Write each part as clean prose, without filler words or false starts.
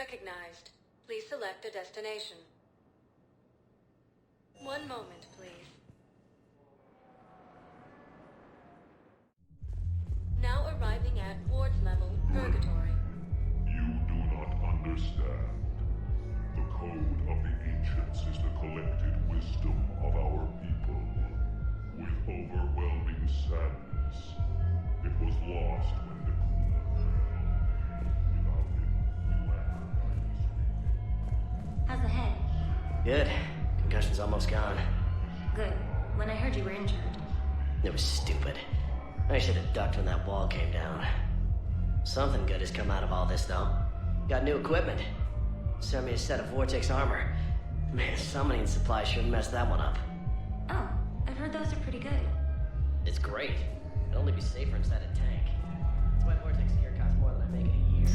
recognized. Please select a destination. One moment, please. Now arriving at Ward's level, Purgatory. You do not understand. The code of the ancients is the collected wisdom of our people. With overwhelming sadness, it was lost when the Kuna fell. Without it, the land How's the head? Good. Concussion's almost gone. Good. When I heard you were injured. It was stupid. I should have ducked when that wall came down. Something good has come out of all this, though. Got new equipment. Sent me a set of Vortex armor. Man, summoning supply sure messed that one up. Oh, I've heard those are pretty good. It's great. It'd only be safer inside a tank. That's why Vortex gear costs more than I make in a year.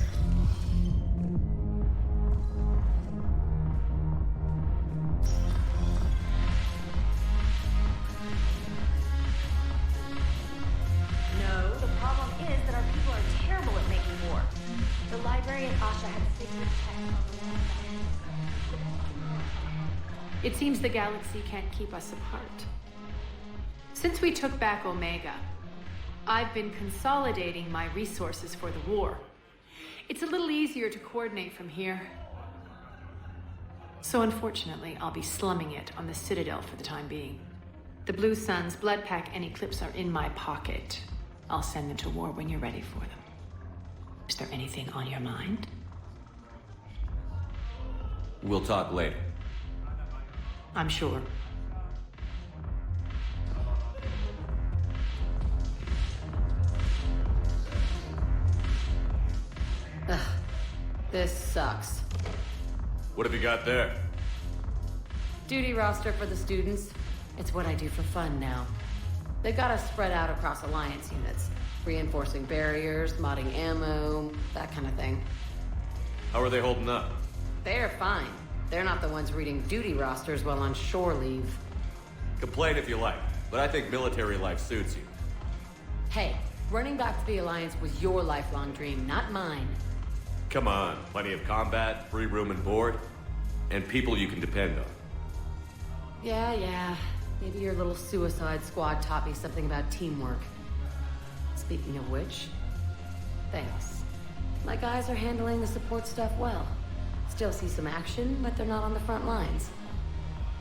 No, the problem is that our people are terrible at making war. The librarian Asha had secret text on the wall. It seems the galaxy can't keep us apart. Since we took back Omega, I've been consolidating my resources for the war. It's a little easier to coordinate from here. So unfortunately, I'll be slumming it on the Citadel for the time being. The Blue Suns, Blood Pack, and Eclipse are in my pocket. I'll send them to war when you're ready for them. Is there anything on your mind? We'll talk later. I'm sure. Ugh, this sucks. What have you got there? Duty roster for the students. It's what I do for fun now. They got us spread out across Alliance units. Reinforcing barriers, modding ammo, that kind of thing. How are they holding up? They're fine. They're not the ones reading duty rosters while on shore leave. Complain if you like, but I think military life suits you. Hey, running back to the Alliance was your lifelong dream, not mine. Come on, plenty of combat, free room and board, and people you can depend on. Yeah. Maybe your little suicide squad taught me something about teamwork. Speaking of which, thanks. My guys are handling the support stuff well. Still see some action, but they're not on the front lines.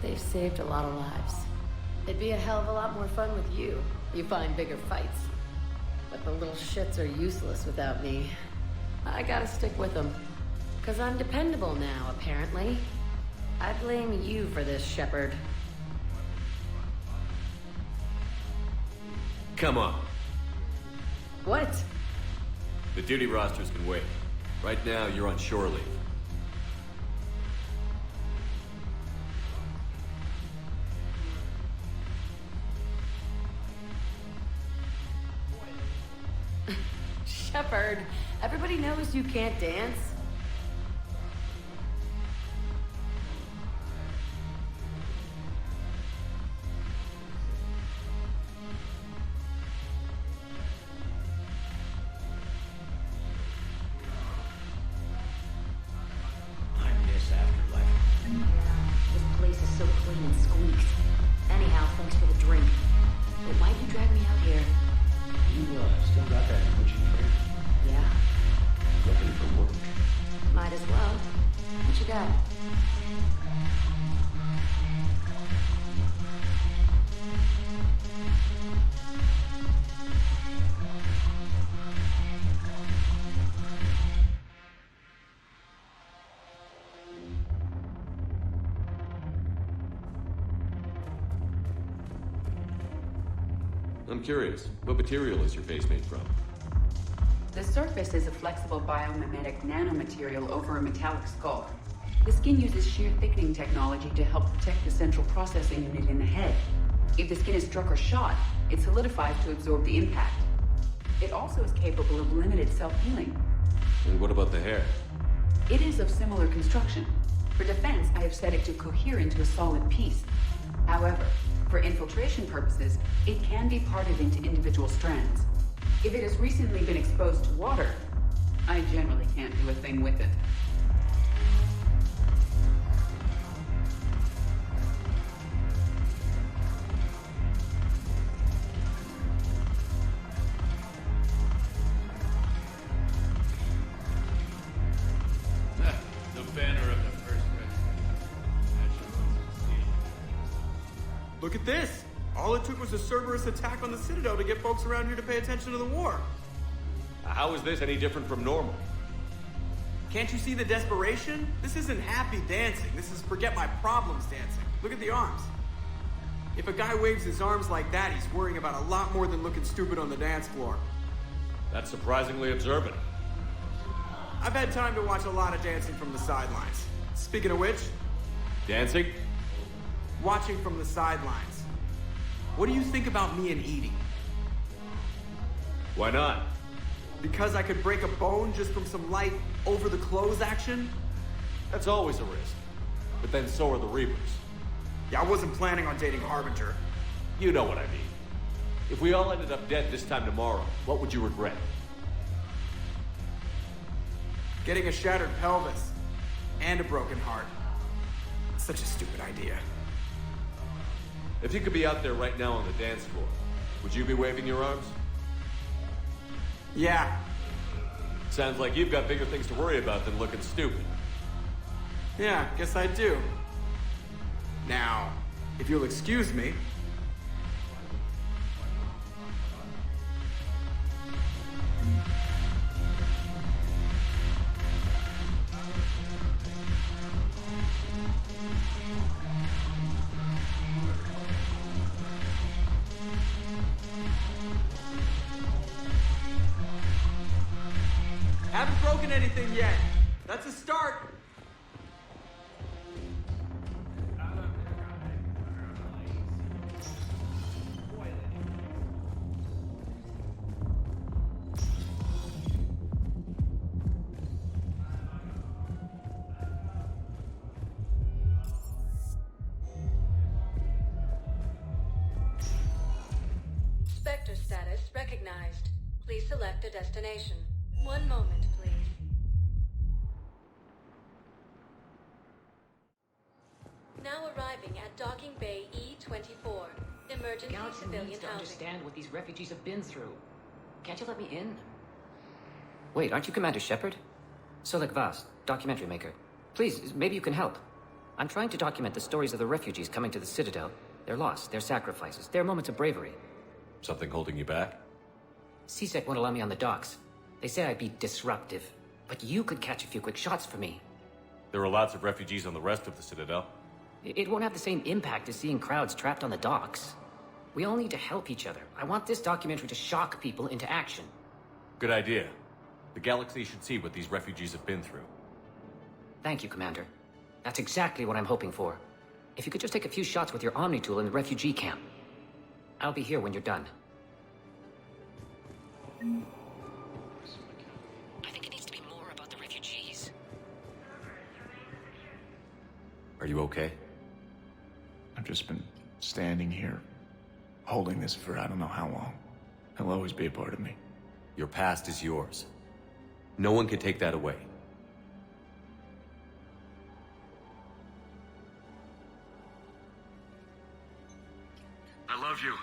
They've saved a lot of lives. It'd be a hell of a lot more fun with you. You find bigger fights. But the little shits are useless without me. I gotta stick with them. 'Cause I'm dependable now, apparently. I blame you for this, Shepard. Come on. What? The duty rosters can wait. Right now, you're on shore leave. Shepard, everybody knows you can't dance. I miss Afterlife. This place is so clean and squeaks. Anyhow, thanks for the drink. But why'd you drag me out here? You still got that coaching here? Yeah, Looking for work. might as well. What you got? I'm curious, what material is your face made from? The surface is a flexible biomimetic nanomaterial over a metallic skull. The skin uses shear thickening technology to help protect the central processing unit in the head. If the skin is struck or shot, it solidifies to absorb the impact. It also is capable of limited self-healing. And what about the hair? It is of similar construction. For defense, I have set it to cohere into a solid piece. However, for infiltration purposes, it can be parted into individual strands. If it has recently been exposed to water, I generally can't do a thing with it. Look at this! All it took was a Cerberus attack on the Citadel to get folks around here to pay attention to the war. How is this any different from normal? Can't you see the desperation? This isn't happy dancing. This is forget my problems dancing. Look at the arms. If a guy waves his arms like that, he's worrying about a lot more than looking stupid on the dance floor. That's surprisingly observant. I've had time to watch a lot of dancing from the sidelines. Speaking of which, Dancing? watching from the sidelines. What do you think about me and eating? Why not? Because I could break a bone just from some light over-the-clothes action? That's always a risk. But then so are the Reapers. Yeah, I wasn't planning on dating Harbinger. You know what I mean. If we all ended up dead this time tomorrow, what would you regret? Getting a shattered pelvis and a broken heart. Such a stupid idea. If you could be out there right now on the dance floor, would you be waving your arms? Yeah. Sounds like you've got bigger things to worry about than looking stupid. Yeah, guess I do. Now, if you'll excuse me. Haven't broken anything yet. That's a start. Spectre status recognized. Please select a destination. One moment, please. Now arriving at Docking Bay E-24. Emergency Galaxy civilian needs to housing. understand what these refugees have been through. Can't you let me in? Wait, aren't you Commander Shepard? Solik Vast, documentary maker. Please, maybe you can help. I'm trying to document the stories of the refugees coming to the Citadel. Their loss, their sacrifices, their moments of bravery. Something holding you back? CSEC won't allow me on the docks. They say I'd be disruptive. But you could catch a few quick shots for me. There are lots of refugees on the rest of the Citadel. It won't have the same impact as seeing crowds trapped on the docks. We all need to help each other. I want this documentary to shock people into action. Good idea. The galaxy should see what these refugees have been through. Thank you, Commander. That's exactly what I'm hoping for. If you could just take a few shots with your Omni tool in the refugee camp. I'll be here when you're done. I think it needs to be more about the refugees. Are you okay? I've just been standing here, holding this for I don't know how long. It'll always be a part of me. Your past is yours. No one can take that away. I love you,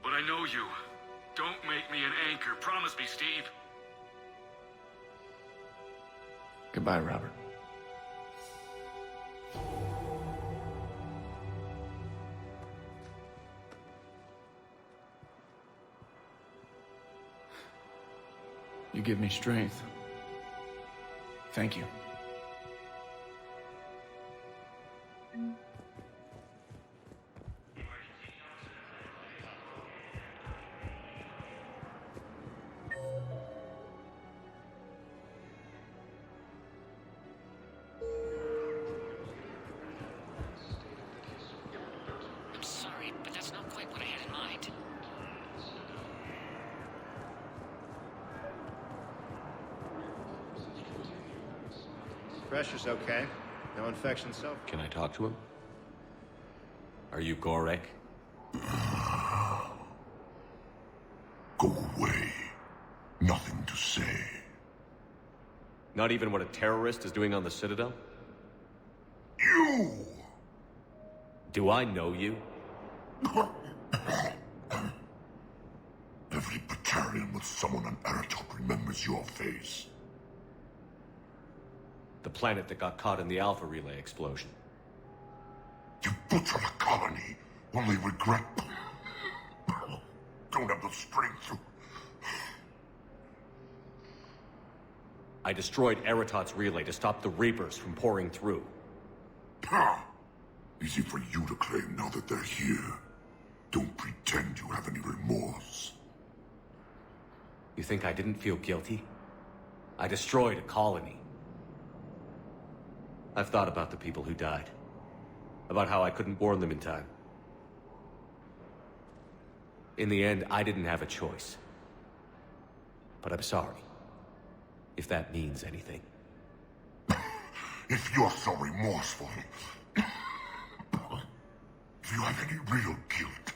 but I know you. Don't make me an anchor. Promise me, Steve. Goodbye, Robert. You give me strength. Thank you. I'm sorry, but that's not quite what I had in mind. Pressure's okay. No infection so. Can I talk to him? Are you Gorek? Go away. Nothing to say. Not even what a terrorist is doing on the Citadel? You! Do I know you? Every Batarian with someone on Aratok remembers your face. The planet that got caught in the Alpha Relay explosion. You butchered a colony, Only regret. Don't have the strength to... I destroyed Eritot's relay to stop the Reapers from pouring through. Easy for you to claim now that they're here. Don't pretend you have any remorse. You think I didn't feel guilty? I destroyed a colony. I've thought about the people who died. About how I couldn't warn them in time. In the end, I didn't have a choice. But I'm sorry. If that means anything. If you're so remorseful, if you have any real guilt,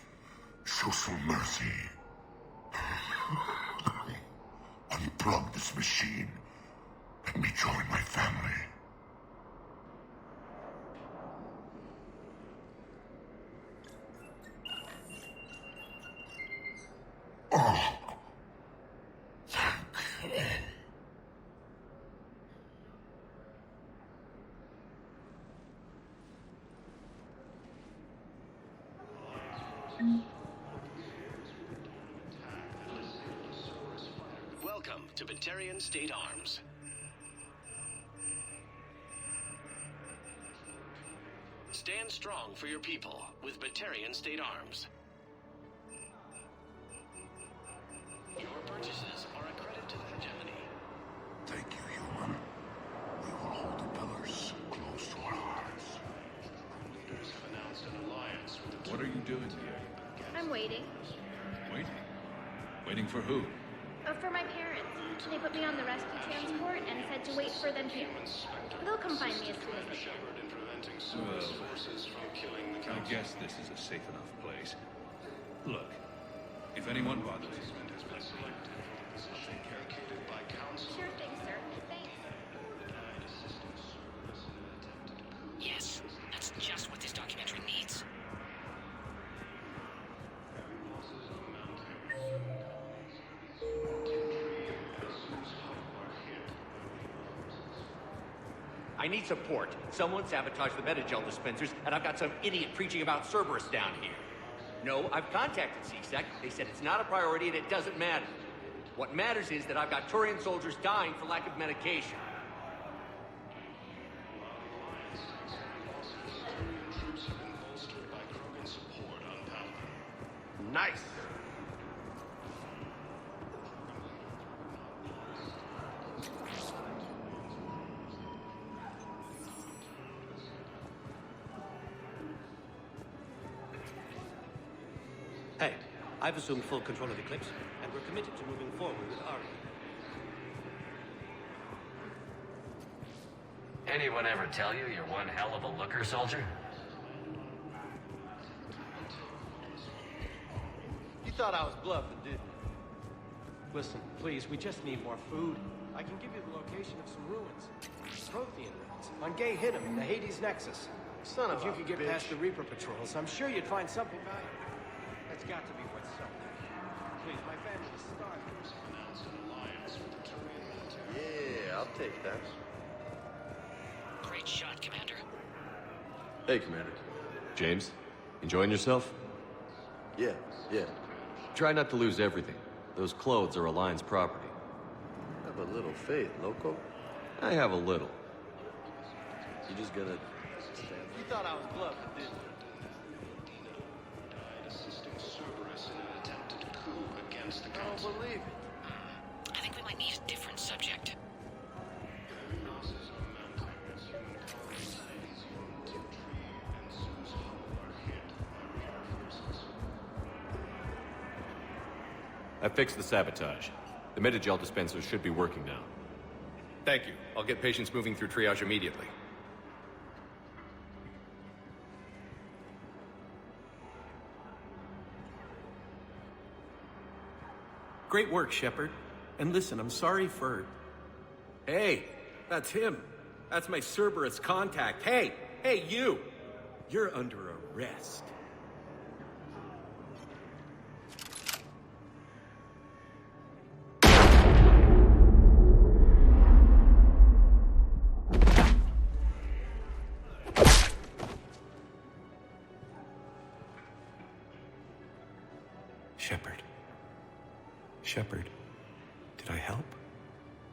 show some mercy. Unplug this machine. Let me join my family. Oh. Thank you. Welcome to Batarian State Arms. Stand strong for your people with Batarian State Arms. Your purchases are a credit to the hegemony. Thank you, human. We will hold the pillars close to our hearts. Leaders have announced an alliance with the... What are you doing here? I'm waiting. Waiting? Waiting for who? For my parents. They put me on the rescue transport and said to wait for them here. They'll come find me as soon as they can. Well, I guess this is a safe enough place. Look, if anyone bothers you, Sure thing, sir. Thanks. Yes, that's just what this documentary needs. I need support. Someone sabotaged the Metagel dispensers, and I've got some idiot preaching about Cerberus down here. No, I've contacted CSEC. They said it's not a priority and it doesn't matter. What matters is that I've got Turian soldiers dying for lack of medication. Nice. Hey, I've assumed full control of Eclipse, and we're committed to moving forward with Ari. Anyone ever tell you you're one hell of a looker, soldier? You thought I was bluffing, didn't you? Listen, please, we just need more food. I can give you the location of some ruins. Prothean ruins. On Gay Hinnom in the Hades Nexus. Son of If you could get past the Reaper patrols, I'm sure you'd find something valuable. That's got to be what's up. Please, my family is starving. Yeah, I'll take that. Great shot, Commander. Hey, Commander. James, enjoying yourself? Yeah. Try not to lose everything. Those clothes are Alliance property. Have a little faith, loco. I have a little. You just gonna... You thought I was bluffing, didn't you? I don't believe it. I think we might need a different subject. I fixed the sabotage. The Metagel dispensers should be working now. Thank you. I'll get patients moving through triage immediately. Great work, Shepard. And listen, I'm sorry for... Hey, that's him. That's my Cerberus contact. Hey, you! You're under arrest. Shepard, did I help?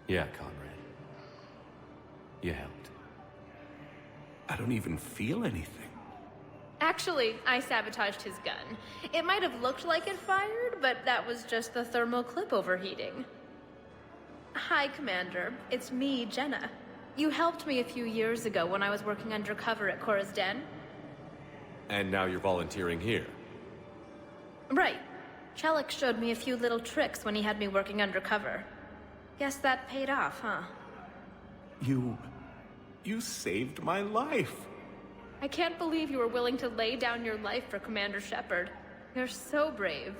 Yeah, Conrad. You helped. I don't even feel anything. Actually, I sabotaged his gun. It might have looked like it fired, but that was just the thermal clip overheating. Hi, Commander. It's me, Jenna. You helped me a few years ago when I was working undercover at Cora's Den. And now you're volunteering here. Right. Chelik showed me a few little tricks when he had me working undercover. Guess that paid off, huh? You saved my life. I can't believe you were willing to lay down your life for Commander Shepard. You're so brave.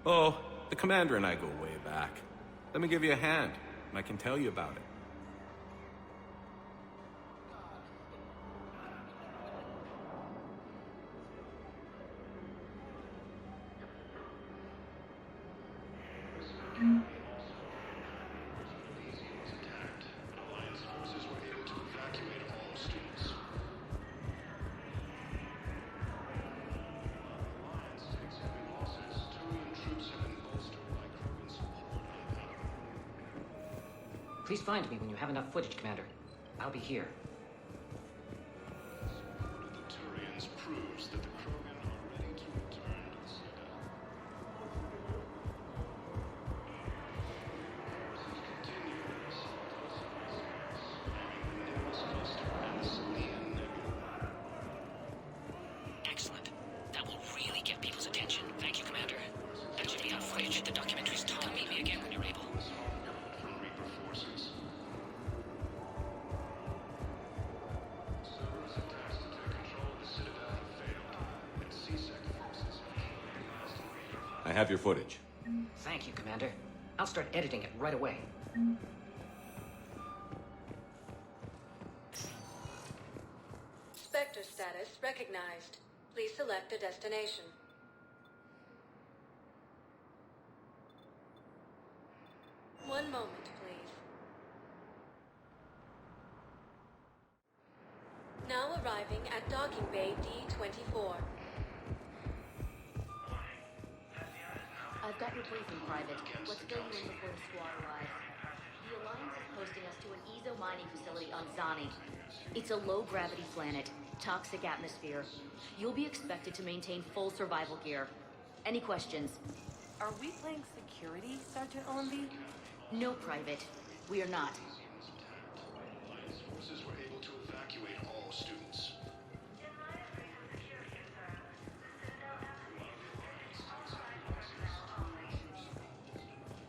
Oh, the Commander and I go way back. Let me give you a hand, and I can tell you about it. Please find me when you have enough footage, Commander. I'll be here. The Turians proves that the Krogan are ready to return to the Citadel. Excellent. That will really get people's attention. Thank you, Commander. That should be on footage. The documentary's done. Meet me again when you're able. From Reaper forces. Cerberus attempts to take control of the Citadel have failed, and C-Sec forces I have your footage. Thank you, Commander. I'll start editing it right away. Spectre status recognized. Please select a destination. One moment, please. Now arriving at docking bay D-24. I've got your briefing, Private. Let's fill you in before the squad arrives. The Alliance is posting us to an Ezo mining facility on Zani. It's a low-gravity planet, toxic atmosphere. You'll be expected to maintain full survival gear. Any questions? Are we playing security, Sergeant OMB? No, Private. We are not. Alliance forces were able to evacuate all students.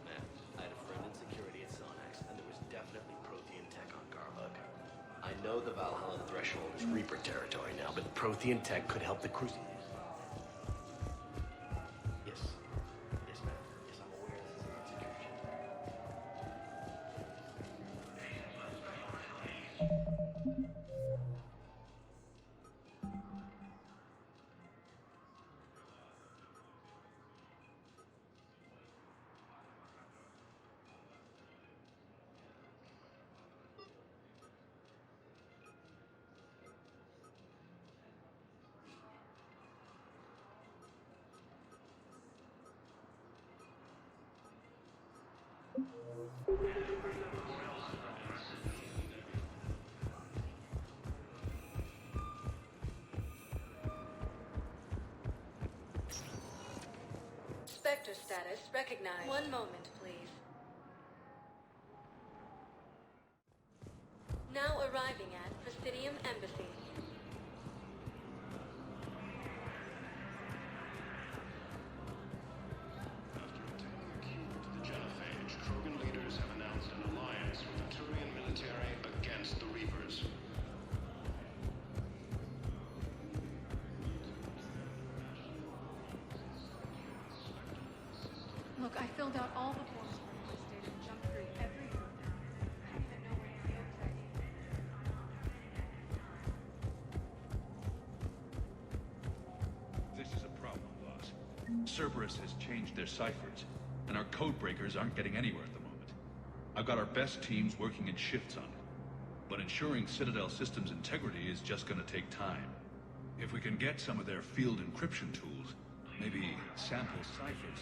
Man, I had a friend in security at Sonax, and there was definitely Prothean tech on Garbug. I know the Valhalla threshold is Reaper territory now, but Prothean tech could help the crew. Yes. Yes, ma'am. Yes, I'm aware this is not security. Spectre status recognized. One moment, please. Now arriving at Presidium Embassy. The Genophage, Krogan leaders have announced an alliance with the Turian military against the Reapers. Look, I filled out all the forms listed and jumped through every hurdle. I don't even know where to go today. This is a problem, boss. Cerberus has changed their ciphers, and our code breakers aren't getting anywhere at the moment. I've got our best teams working in shifts on it, but ensuring Citadel systems integrity is just gonna take time. If we can get some of their field encryption tools, maybe sample ciphers.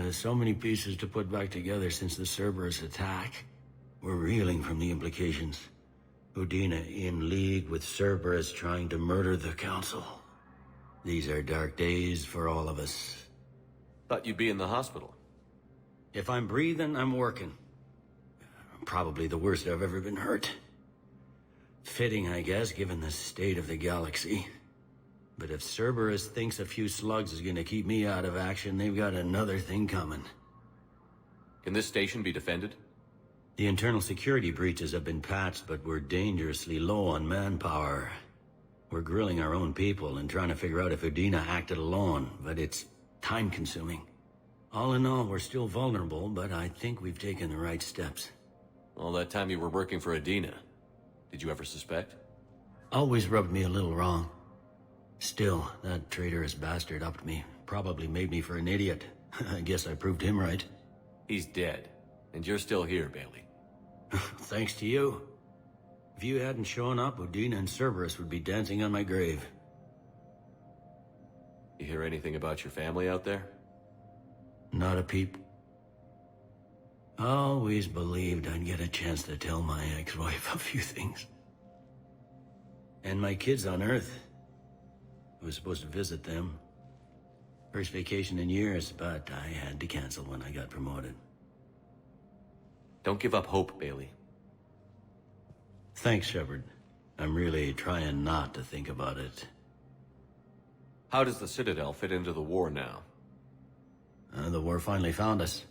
So many pieces to put back together since the Cerberus attack. We're reeling from the implications. Udina in league with Cerberus trying to murder the Council. These are dark days for all of us. Thought you'd be in the hospital. If I'm breathing, I'm working. Probably the worst I've ever been hurt. Fitting, I guess, given the state of the galaxy. But if Cerberus thinks a few slugs is gonna keep me out of action, they've got another thing coming. Can this station be defended? The internal security breaches have been patched, but we're dangerously low on manpower. We're grilling our own people and trying to figure out if Udina acted alone, but it's time-consuming. All in all, we're still vulnerable, but I think we've taken the right steps. All that time you were working for Udina, did you ever suspect? Always rubbed me a little wrong. Still, that traitorous bastard upped me. Probably made me for an idiot. I guess I proved him right. He's dead, and you're still here, Bailey. Thanks to you. If you hadn't shown up, Udina and Cerberus would be dancing on my grave. You hear anything about your family out there? Not a peep. Always believed I'd get a chance to tell my ex-wife a few things. And my kids on Earth. I was supposed to visit them. First vacation in years, but I had to cancel when I got promoted. Don't give up hope, Bailey. Thanks, Shepard. I'm really trying not to think about it. How does the Citadel fit into the war now? The war finally found us.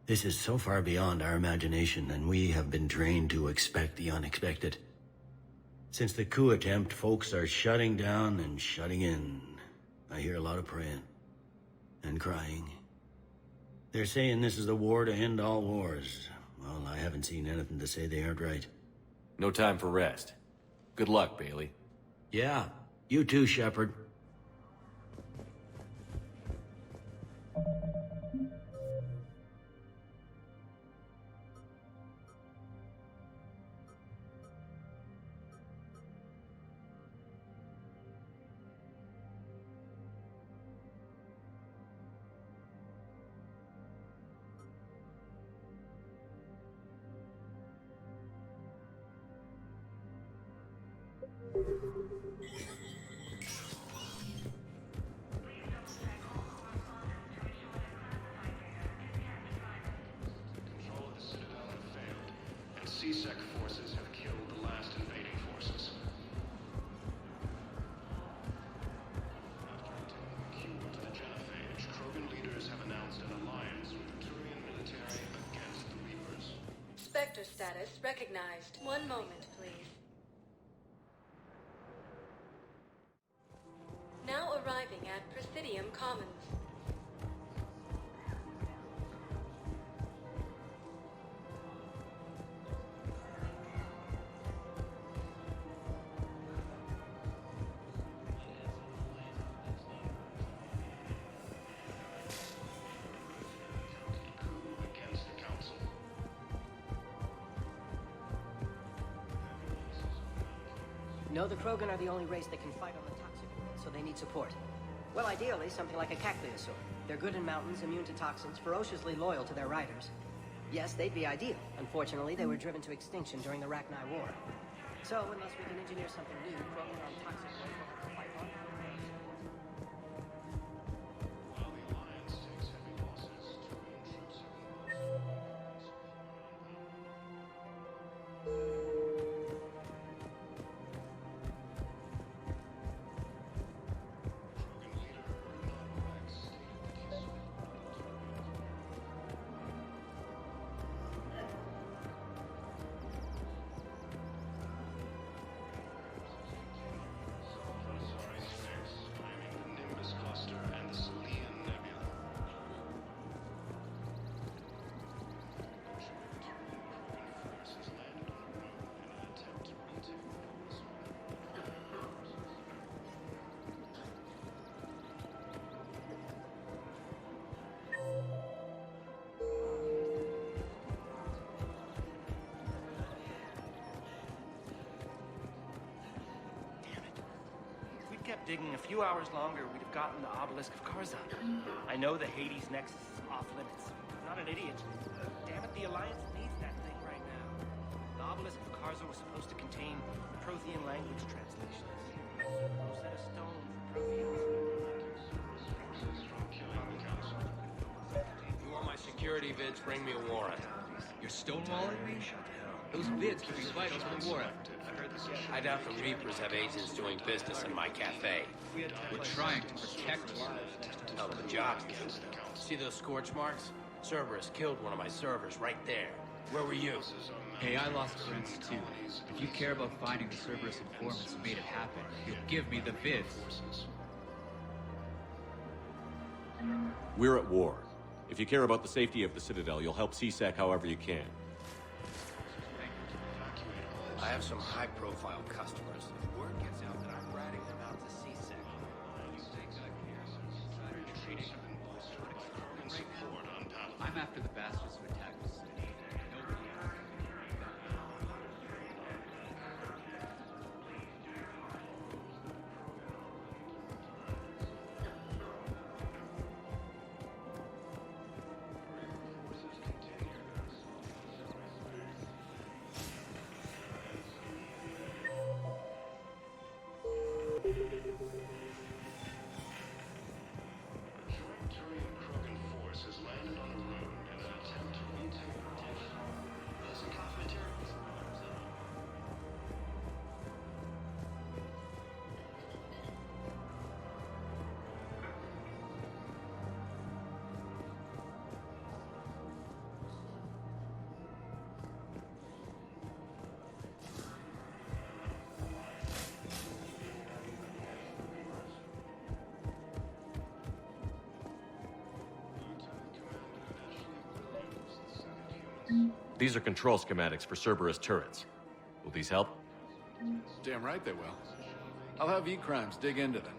This is so far beyond our imagination, and we have been trained to expect the unexpected. Since the coup attempt, folks are shutting down and shutting in. I hear a lot of praying. And crying. They're saying this is the war to end all wars. Well, I haven't seen anything to say they aren't right. No time for rest. Good luck, Bailey. Yeah, you too, Shepard. Control of the Citadel have failed, and C-Sec forces have killed the last invading forces. After attaining a cue to the genophage, Krogan leaders have announced an alliance with the Turian military against the Reapers. Spectre status recognized. One moment, please. Now arriving at Presidium Commons. Against the Council. No, the Krogan are the only race that can fight on the toxic world, so they need support. Well, ideally, something like a cactuosaur. They're good in mountains, immune to toxins, ferociously loyal to their riders. Yes, they'd be ideal. Unfortunately, they were driven to extinction during the Rachni War. So, unless we can engineer something new, Krogan on toxic world will have to fight on. While the Alliance takes heavy losses, Turian troops have digging a few hours longer, we'd have gotten the obelisk of Karzan. I know the Hades Nexus is off limits. I'm not an idiot. Damn it, the Alliance needs that thing right now. The obelisk of Karzan was supposed to contain Prothean language translations. Rosetta Stone for Protheans. You want my security vids, bring me a warrant. You're stonewalling me? Those vids could be vital to the war effort. I doubt the Reapers have agents doing business in my cafe. We're trying to protect you. Hell of a job, kid. See those scorch marks? Cerberus killed one of my servers right there. Where were you? Hey, I lost friends too. If you care about finding the Cerberus informants who made it happen, you'll give me the vids. We're at war. If you care about the safety of the Citadel, you'll help CSEC however you can. I have some high-profile customers. If word gets out that I'm ratting them out to CSEC, I'm after the bastards who attacked the city. These are control schematics for Cerberus turrets. Will these help? Damn right they will. I'll have E-Crimes dig into them.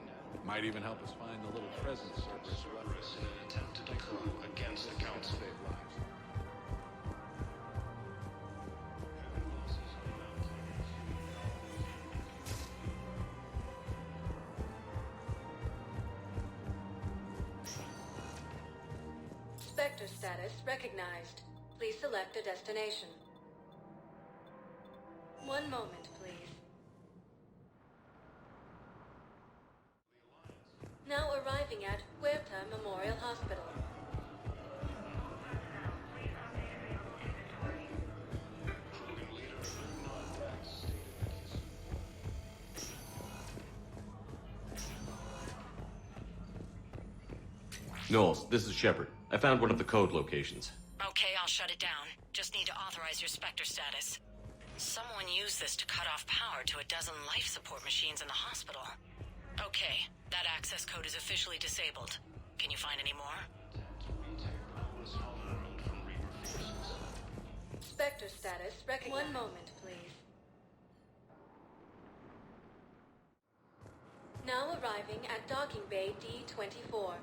Might even help us find the little presents Cerberus in an attempt to coup against the Council. Save lives. Spectre status recognized. Please select a destination. One moment, please. Now arriving at Huerta Memorial Hospital. Knowles, this is Shepard. I found one of the code locations. Okay, I'll shut it down. Just need to authorize your Spectre status. Someone used this to cut off power to a dozen life support machines in the hospital. Okay, that access code is officially disabled. Can you find any more? Spectre status recognized. One moment, please. Now arriving at docking bay D-24.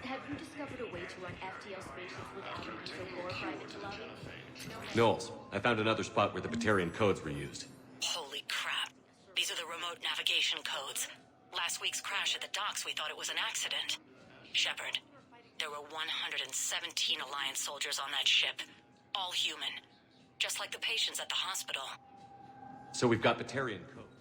Have you discovered a way to run FTL spaceships without an ESO core private to lobby? Knowles, I found another spot where the Batarian codes were used. Holy crap. These are the remote navigation codes. Last week's crash at the docks, we thought it was an accident. Shepard, there were 117 Alliance soldiers on that ship. All human. Just like the patients at the hospital. So we've got Batarian codes.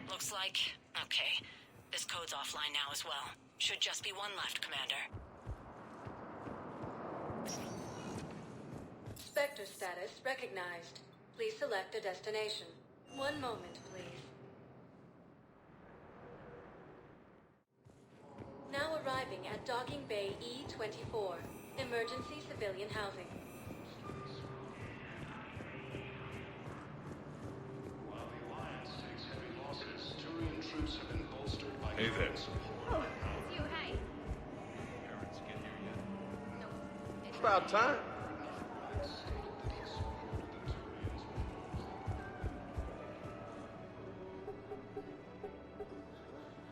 Looks like... okay. This code's offline now as well. Should just be one left, Commander. Spectre status recognized. Please select a destination. One moment, please. Now arriving at docking bay E-24. Emergency civilian housing. While the Alliance takes heavy losses, Turian troops have been bolstered by... Hey there. Oh, it's you, hey. Parents get here yet? It's about time.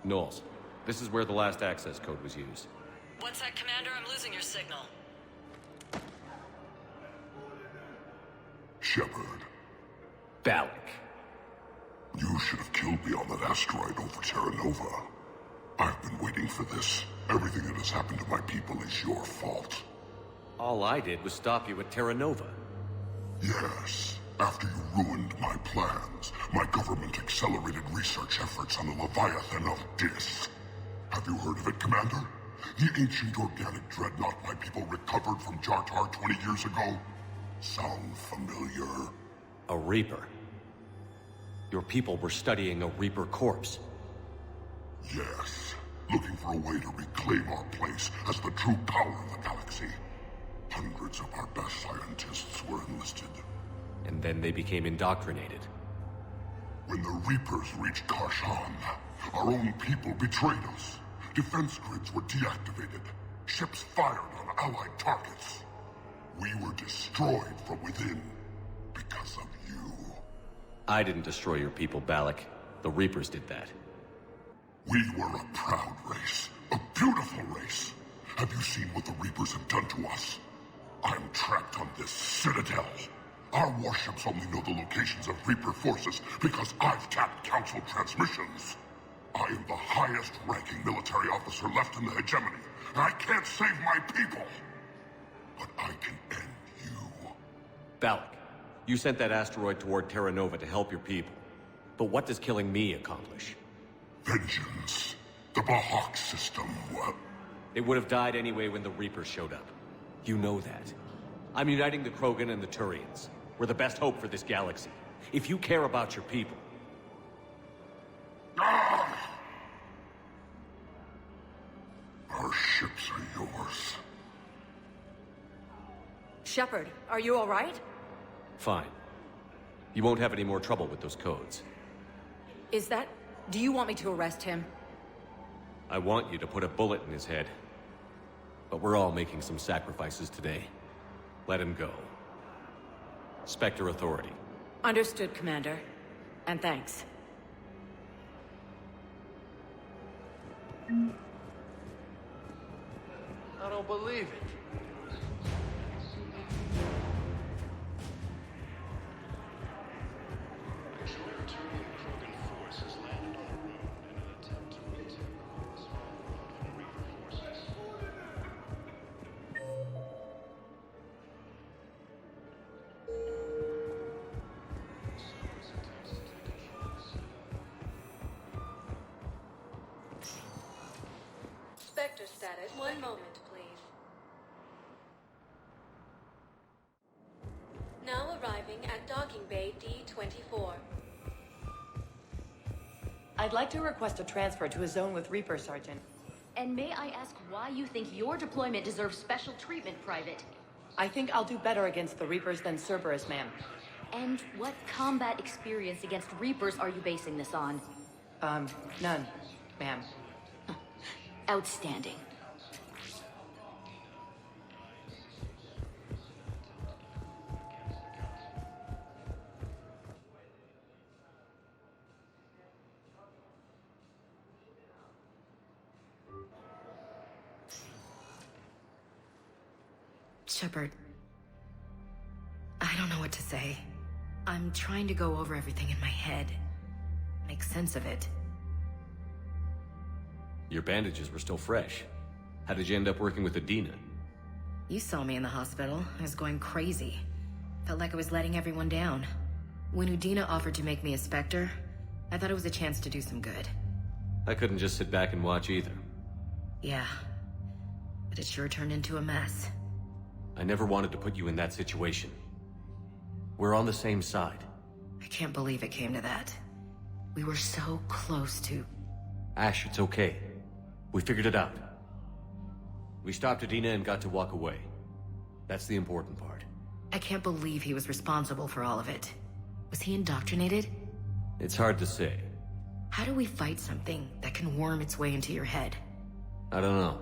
Knowles, this is where the last access code was used. What's that, Commander? I'm losing your signal. Shepard. Balak. You should have killed me on that asteroid over Terra Nova. I've been waiting for this. Everything that has happened to my people is your fault. All I did was stop you at Terra Nova. Yes. After you ruined my plans, my government accelerated research efforts on the Leviathan of Dis. Have you heard of it, Commander? The ancient organic dreadnought my people recovered from Jartar 20 years ago? Sound familiar? A Reaper. Your people were studying a Reaper corpse. Yes. Looking for a way to reclaim our place as the true power of the galaxy. Hundreds of our best scientists were enlisted. And then they became indoctrinated. When the Reapers reached Karshan, our own people betrayed us. Defense grids were deactivated. Ships fired on Allied targets. We were destroyed from within because of you. I didn't destroy your people, Balak. The Reapers did that. We were a proud race. A beautiful race. Have you seen what the Reapers have done to us? I'm trapped on this citadel. Our warships only know the locations of Reaper forces because I've tapped Council transmissions. I am the highest-ranking military officer left in the hegemony, and I can't save my people. But I can end you. Balak, you sent that asteroid toward Terra Nova to help your people. But what does killing me accomplish? Vengeance. The Bahak system, what? They would have died anyway when the Reapers showed up. You know that. I'm uniting the Krogan and the Turians. We're the best hope for this galaxy. If you care about your people... Our ships are yours. Shepard, are you all right? Fine. You won't have any more trouble with those codes. Is that... Do you want me to arrest him? I want you to put a bullet in his head. But we're all making some sacrifices today. Let him go. Spectre Authority. Understood, Commander. And thanks. I don't believe it. Spectre status. One moment, please. Now arriving at docking bay D-24. I'd like to request a transfer to a zone with Reaper, Sergeant. And may I ask why you think your deployment deserves special treatment, Private? I think I'll do better against the Reapers than Cerberus, ma'am. And what combat experience against Reapers are you basing this on? None, ma'am. Outstanding. Shepard, I don't know what to say. I'm trying to go over everything in my head. Make sense of it. Your bandages were still fresh. How did you end up working with Adina? You saw me in the hospital. I was going crazy. Felt like I was letting everyone down. When Udina offered to make me a Spectre, I thought it was a chance to do some good. I couldn't just sit back and watch either. Yeah. But it sure turned into a mess. I never wanted to put you in that situation. We're on the same side. I can't believe it came to that. We were so close to... Ash, it's okay. We figured it out. We stopped Adina and got to walk away. That's the important part. I can't believe he was responsible for all of it. Was he indoctrinated? It's hard to say. How do we fight something that can worm its way into your head? I don't know.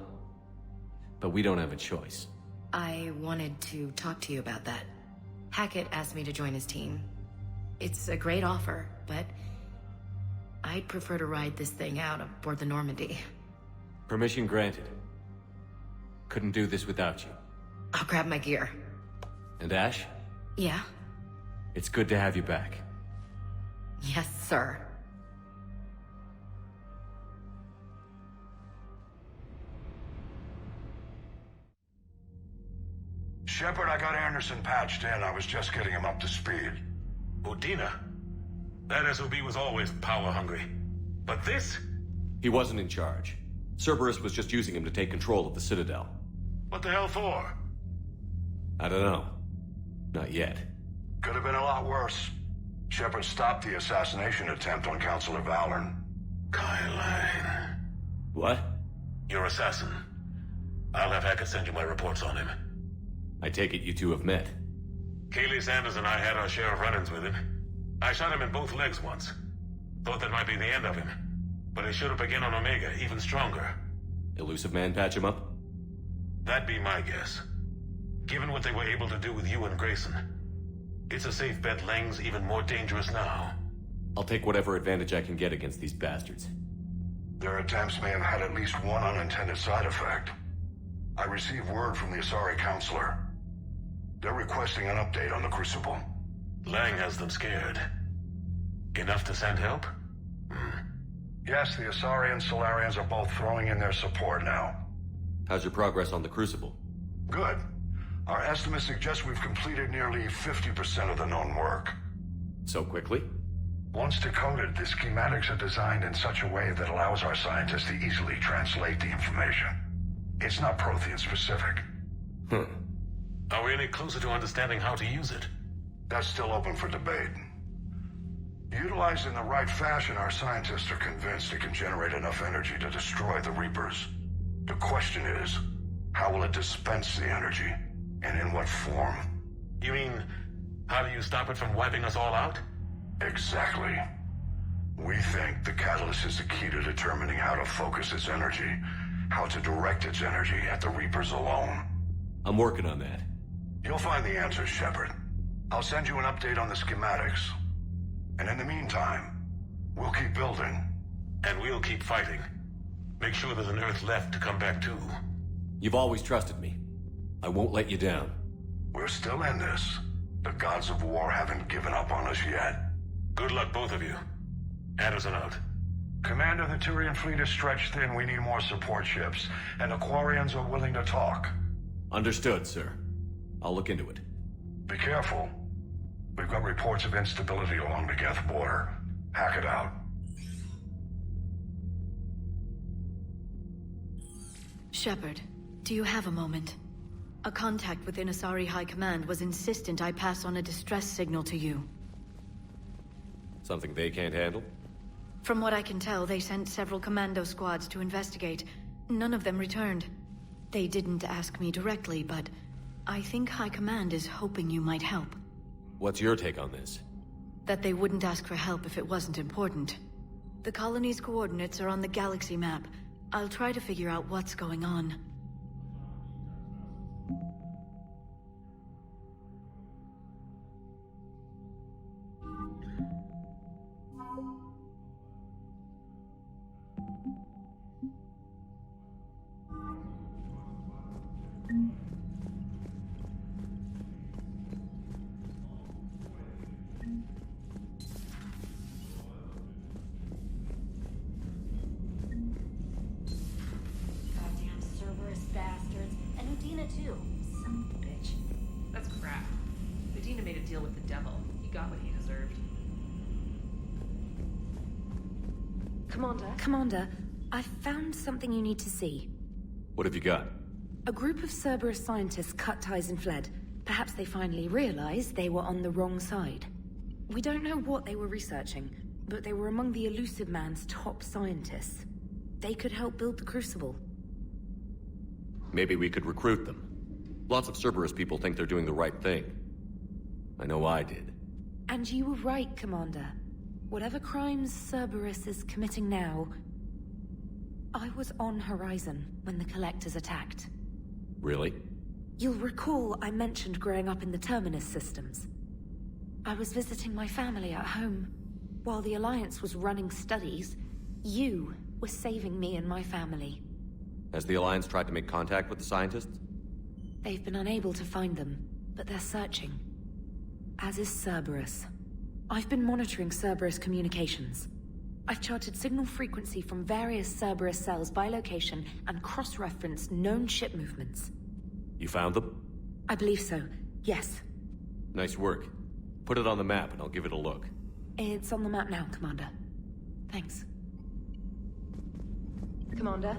But we don't have a choice. I wanted to talk to you about that. Hackett asked me to join his team. It's a great offer, but I'd prefer to ride this thing out aboard the Normandy. Permission granted. Couldn't do this without you. I'll grab my gear. And Ash? Yeah? It's good to have you back. Yes, sir. Shepard, I got Anderson patched in. I was just getting him up to speed. Udina? That SOB was always power-hungry. But this? He wasn't in charge. Cerberus was just using him to take control of the Citadel. What the hell for? I don't know. Not yet. Could have been a lot worse. Shepard stopped the assassination attempt on Counselor Valorn. Kai Lang. What? Your assassin. I'll have Hackett send you my reports on him. I take it you two have met. Kaylee Sanders and I had our share of run-ins with him. I shot him in both legs once. Thought that might be the end of him. But he showed up again on Omega, even stronger. Elusive Man patch him up? That'd be my guess. Given what they were able to do with you and Grayson. It's a safe bet Lang's even more dangerous now. I'll take whatever advantage I can get against these bastards. Their attempts may have had at least one unintended side effect. I received word from the Asari Counselor. They're requesting an update on the Crucible. Lang has them scared. Enough to send help? Yes, the Asari and Solarians are both throwing in their support now. How's your progress on the Crucible? Good. Our estimates suggest we've completed nearly 50% of the known work. So quickly? Once decoded, the schematics are designed in such a way that allows our scientists to easily translate the information. It's not Prothean specific. Are we any closer to understanding how to use it? That's still open for debate. Utilized in the right fashion, our scientists are convinced it can generate enough energy to destroy the Reapers. The question is, how will it dispense the energy? And in what form? You mean, how do you stop it from wiping us all out? Exactly. We think the catalyst is the key to determining how to focus its energy, how to direct its energy at the Reapers alone. I'm working on that. You'll find the answers, Shepard. I'll send you an update on the schematics. And in the meantime, we'll keep building. And we'll keep fighting. Make sure there's an Earth left to come back to. You've always trusted me. I won't let you down. We're still in this. The gods of war haven't given up on us yet. Good luck, both of you. Anderson out. Commander, the Turian fleet is stretched thin. We need more support ships. And the Quarians are willing to talk. Understood, sir. I'll look into it. Be careful. We've got reports of instability along the Geth border. Hack it out. Shepard, do you have a moment? A contact within Asari High Command was insistent I pass on a distress signal to you. Something they can't handle? From what I can tell, they sent several commando squads to investigate. None of them returned. They didn't ask me directly, but I think High Command is hoping you might help. What's your take on this? That they wouldn't ask for help if it wasn't important. The colony's coordinates are on the galaxy map. I'll try to figure out what's going on. Too. Son of a bitch. That's crap. Medina made a deal with the devil. He got what he deserved. Commander, I've found something you need to see. What have you got? A group of Cerberus scientists cut ties and fled. Perhaps they finally realized they were on the wrong side. We don't know what they were researching, but they were among the Elusive Man's top scientists. They could help build the Crucible. Maybe we could recruit them. Lots of Cerberus people think they're doing the right thing. I know I did. And you were right, Commander. Whatever crimes Cerberus is committing now, I was on Horizon when the Collectors attacked. Really? You'll recall I mentioned growing up in the Terminus systems. I was visiting my family at home. While the Alliance was running studies, you were saving me and my family. Has the Alliance tried to make contact with the scientists? They've been unable to find them, but they're searching. as is Cerberus. I've been monitoring Cerberus communications. I've charted signal frequency from various Cerberus cells by location and cross-referenced known ship movements. You found them? I believe so, yes. Nice work. Put it on the map and I'll give it a look. It's on the map now, Commander. Thanks. Commander?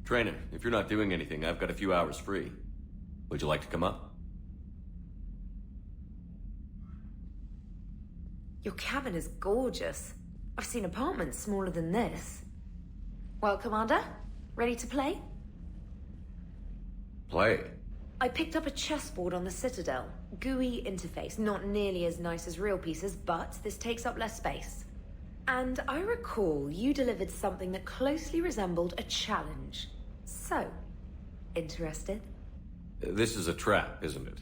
Trainer, if you're not doing anything, I've got a few hours free. Would you like to come up? Your cabin is gorgeous. I've seen apartments smaller than this. Well, Commander, ready to play? Play? I picked up a chessboard on the Citadel. GUI interface, not nearly as nice as real pieces, but this takes up less space. And I recall you delivered something that closely resembled a challenge. So, interested? This is a trap, isn't it?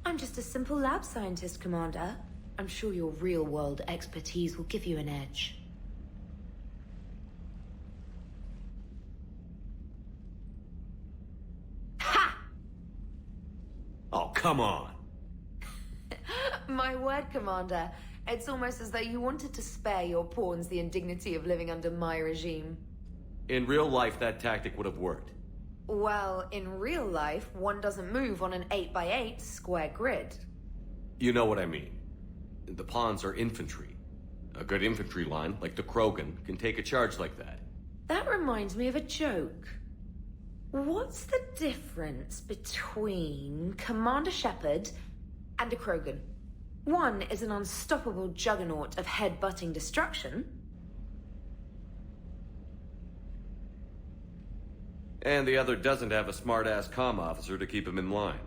I'm just a simple lab scientist, Commander. I'm sure your real-world expertise will give you an edge. Ha! Oh, come on! My word, Commander. It's almost as though you wanted to spare your pawns the indignity of living under my regime. In real life, that tactic would have worked. Well, in real life, one doesn't move on an 8x8 square grid. You know what I mean. The pawns are infantry. A good infantry line, like the Krogan, can take a charge like that. That reminds me of a joke. What's the difference between Commander Shepard and a Krogan? One is an unstoppable juggernaut of head-butting destruction. And the other doesn't have a smart-ass comm officer to keep him in line.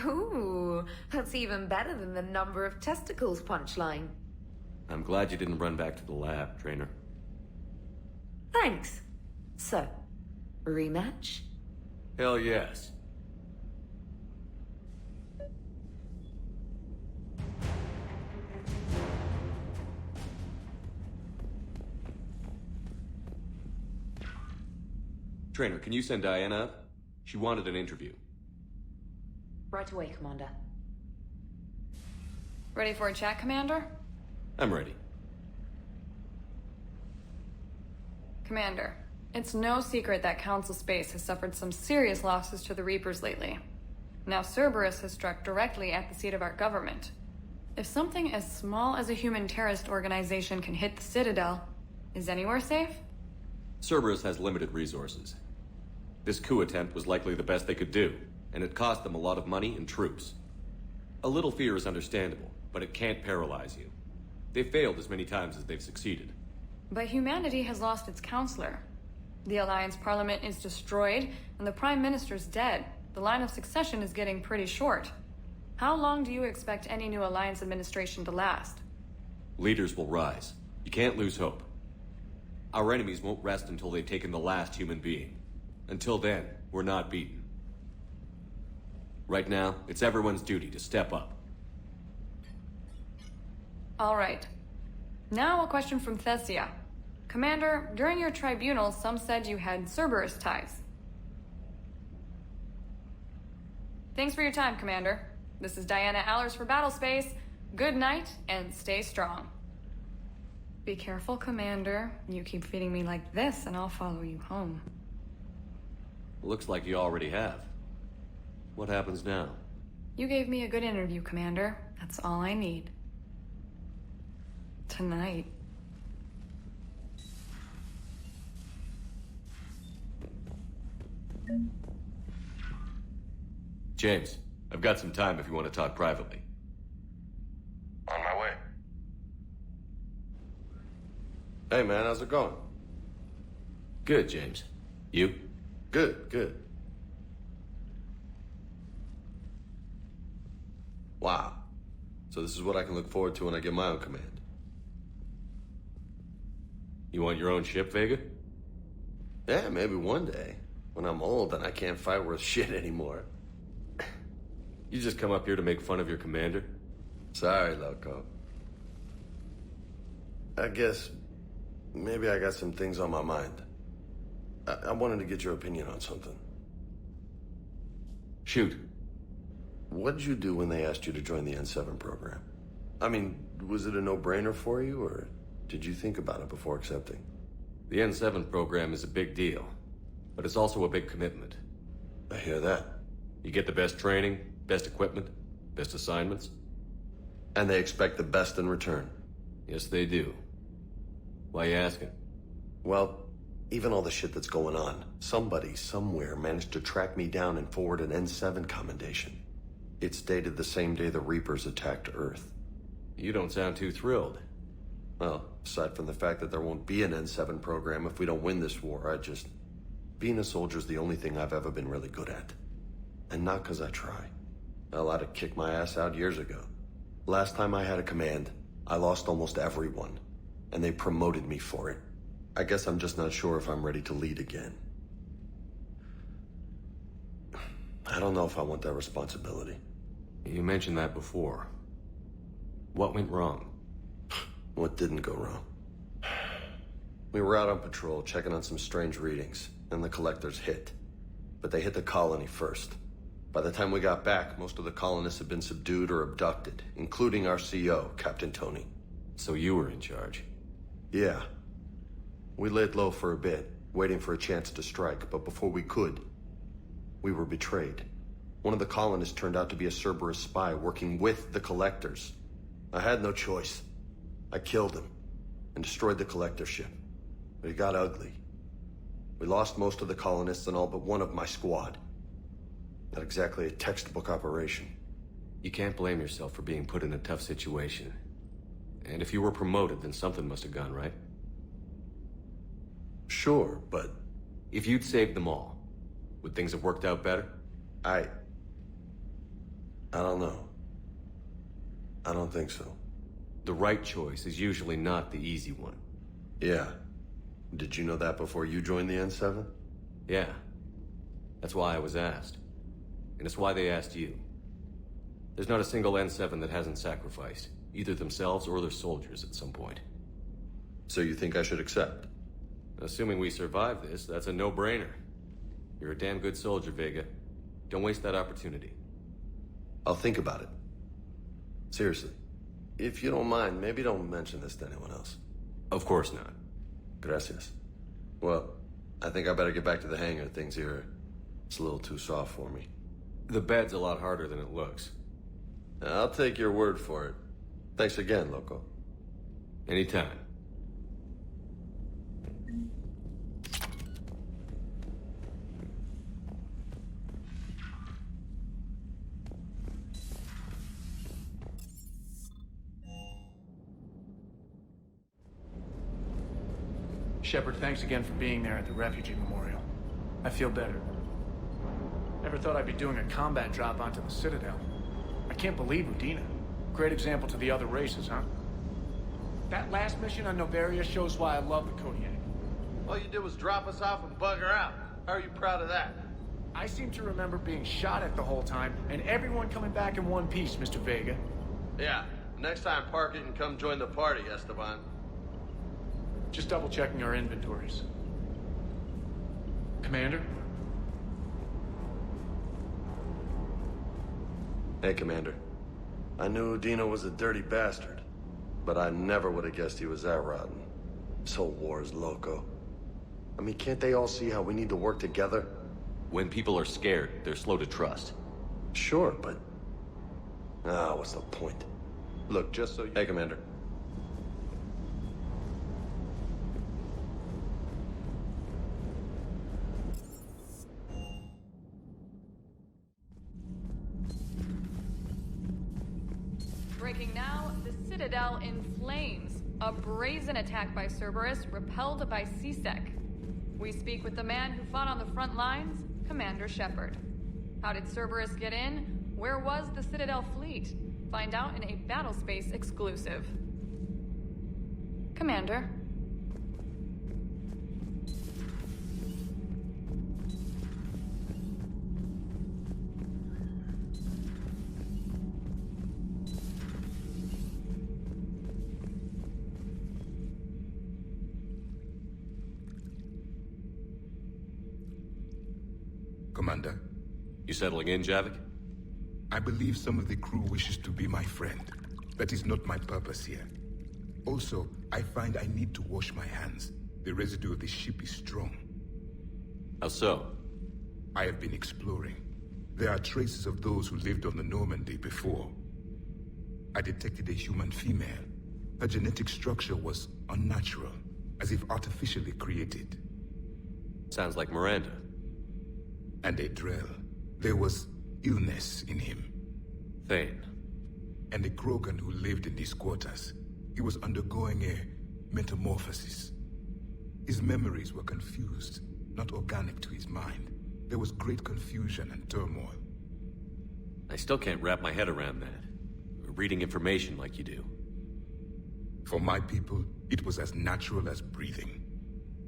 Ooh, that's even better than the number of testicles punchline. I'm glad you didn't run back to the lab, Trainer. Thanks. So, rematch? Hell yes. Trainer, can you send Diana up? She wanted an interview. Right away, Commander. Ready for a chat, Commander? I'm ready. Commander, it's no secret that Council Space has suffered some serious losses to the Reapers lately. Now Cerberus has struck directly at the seat of our government. If something as small as a human terrorist organization can hit the Citadel, is anywhere safe? Cerberus has limited resources. This coup attempt was likely the best they could do, and it cost them a lot of money and troops. A little fear is understandable, but it can't paralyze you. They've failed as many times as they've succeeded. But humanity has lost its counselor. The Alliance Parliament is destroyed, and the Prime Minister's dead. The line of succession is getting pretty short. How long do you expect any new Alliance administration to last? Leaders will rise. You can't lose hope. Our enemies won't rest until they've taken the last human being. Until then, we're not beaten. Right now, it's everyone's duty to step up. All right. Now a question from Thessia. Commander, during your tribunal, some said you had Cerberus ties. Thanks for your time, Commander. This is Diana Allers for Battlespace. Good night, and stay strong. Be careful, Commander. You keep feeding me like this, and I'll follow you home. Looks like you already have. What happens now? You gave me a good interview, Commander. That's all I need. Tonight. James, I've got some time if you want to talk privately. On my way. Hey, man, how's it going? Good, James. You? Good, good. Wow. So this is what I can look forward to when I get my own command. You want your own ship, Vega? Yeah, maybe one day. When I'm old and I can't fight worth shit anymore. You just come up here to make fun of your commander? Sorry, loco. I guess maybe I got some things on my mind. I wanted to get your opinion on something. Shoot. What did you do when they asked you to join the N7 program? I mean, was it a no-brainer for you, or did you think about it before accepting? The N7 program is a big deal, but it's also a big commitment. I hear that. You get the best training, best equipment, best assignments. And they expect the best in return. Yes, they do. Why you asking? Well, even all the shit that's going on, somebody somewhere managed to track me down and forward an N7 commendation. It's dated the same day the Reapers attacked Earth. You don't sound too thrilled. Well, aside from the fact that there won't be an N7 program if we don't win this war, being a soldier's the only thing I've ever been really good at. And not because I try. Hell, I'd have kicked my ass out years ago. Last time I had a command, I lost almost everyone. And they promoted me for it. I guess I'm just not sure if I'm ready to lead again. I don't know if I want that responsibility. You mentioned that before. What went wrong? What didn't go wrong? We were out on patrol, checking on some strange readings, and the collectors hit. But they hit the colony first. By the time we got back, most of the colonists had been subdued or abducted, including our CO, Captain Tony. So you were in charge? Yeah. We laid low for a bit, waiting for a chance to strike, but before we could, we were betrayed. One of the colonists turned out to be a Cerberus spy working with the collectors. I had no choice. I killed him and destroyed the collector ship. But it got ugly. We lost most of the colonists and all but one of my squad. Not exactly a textbook operation. You can't blame yourself for being put in a tough situation. And if you were promoted, then something must have gone right. Sure, but... If you'd saved them all, would things have worked out better? I don't know. I don't think so. The right choice is usually not the easy one. Yeah. Did you know that before you joined the N7? Yeah. That's why I was asked. And it's why they asked you. There's not a single N7 that hasn't sacrificed, either themselves or their soldiers at some point. So you think I should accept? Assuming we survive this, that's a no-brainer. You're a damn good soldier, Vega. Don't waste that opportunity. I'll think about it. Seriously. If you don't mind, maybe don't mention this to anyone else. Of course not. Gracias. Well, I think I better get back to the hangar. Things here, it's a little too soft for me. The bed's a lot harder than it looks. I'll take your word for it. Thanks again, Loco. Anytime. Shepard, thanks again for being there at the refugee memorial. I feel better. Never thought I'd be doing a combat drop onto the Citadel. I can't believe Udina. Great example to the other races, huh? That last mission on Novaria shows why I love the Kodiak. All you did was drop us off and bugger out. How are you proud of that? I seem to remember being shot at the whole time, and everyone coming back in one piece, Mr. Vega. Yeah, next time park it and come join the party, Esteban. Just double-checking our inventories. Commander? Hey, Commander. I knew Udina was a dirty bastard, but I never would have guessed he was that rotten. This whole war is loco. I mean, can't they all see how we need to work together? When people are scared, they're slow to trust. Sure, but... what's the point? Look, just so you... Hey, Commander. Breaking now, the Citadel in flames. A brazen attack by Cerberus, repelled by C-Sec. We speak with the man who fought on the front lines, Commander Shepard. How did Cerberus get in? Where was the Citadel fleet? Find out in a Battlespace exclusive. Commander. Commander. You settling in, Javik? I believe some of the crew wishes to be my friend. That is not my purpose here. Also, I find I need to wash my hands. The residue of the ship is strong. How so? I have been exploring. There are traces of those who lived on the Normandy before. I detected a human female. Her genetic structure was unnatural, as if artificially created. Sounds like Miranda. And a Drell. There was illness in him. Thane. And a Krogan who lived in these quarters. He was undergoing a metamorphosis. His memories were confused, not organic to his mind. There was great confusion and turmoil. I still can't wrap my head around that. Reading information like you do. For my people, it was as natural as breathing.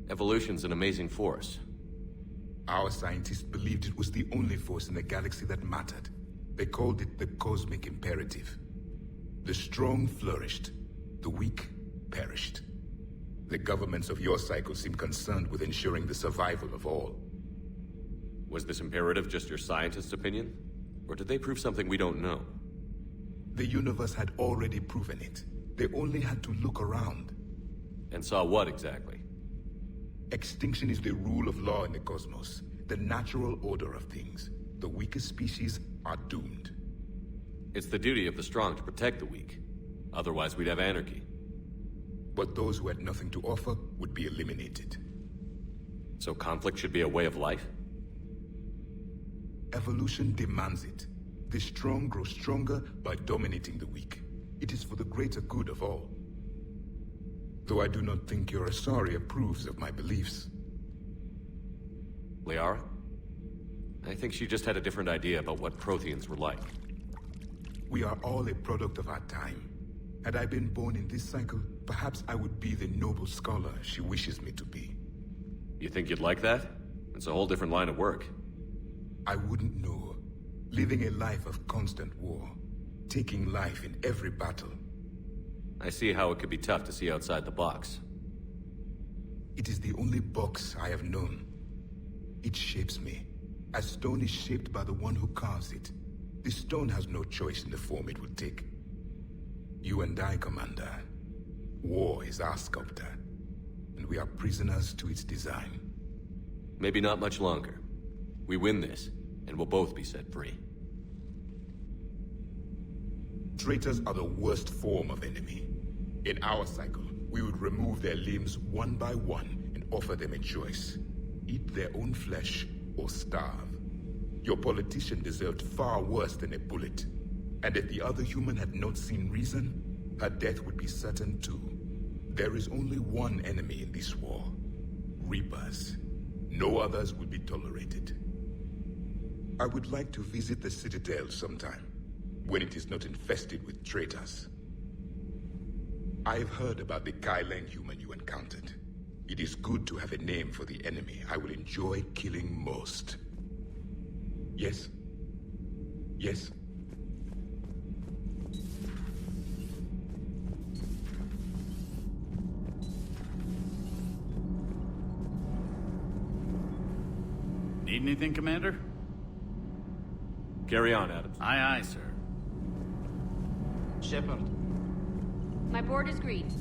Evolution's an amazing force. Our scientists believed it was the only force in the galaxy that mattered. They called it the cosmic imperative. The strong flourished, the weak perished. The governments of your cycle seem concerned with ensuring the survival of all. Was this imperative just your scientist's opinion? Or did they prove something we don't know? The universe had already proven it. They only had to look around. And saw what exactly? Extinction is the rule of law in the cosmos, the natural order of things. The weakest species are doomed. It's the duty of the strong to protect the weak. Otherwise, we'd have anarchy. But those who had nothing to offer would be eliminated. So conflict should be a way of life? Evolution demands it. The strong grow stronger by dominating the weak. It is for the greater good of all. Though I do not think your Asari approves of my beliefs. Liara? I think she just had a different idea about what Protheans were like. We are all a product of our time. Had I been born in this cycle, perhaps I would be the noble scholar she wishes me to be. You think you'd like that? It's a whole different line of work. I wouldn't know. Living a life of constant war. Taking life in every battle. I see how it could be tough to see outside the box. It is the only box I have known. It shapes me, as stone is shaped by the one who carves it. The stone has no choice in the form it will take. You and I, Commander. War is our sculptor, and we are prisoners to its design. Maybe not much longer. We win this, and we'll both be set free. Traitors are the worst form of enemy. In our cycle, we would remove their limbs one by one and offer them a choice. Eat their own flesh or starve. Your politician deserved far worse than a bullet. And if the other human had not seen reason, her death would be certain too. There is only one enemy in this war. Reapers. No others will be tolerated. I would like to visit the Citadel sometime, when it is not infested with traitors. I've heard about the Kyleng human you encountered. It is good to have a name for the enemy I will enjoy killing most. Yes? Yes? Need anything, Commander? Carry on, Adams. Aye, aye, sir. Shepard. My board is green.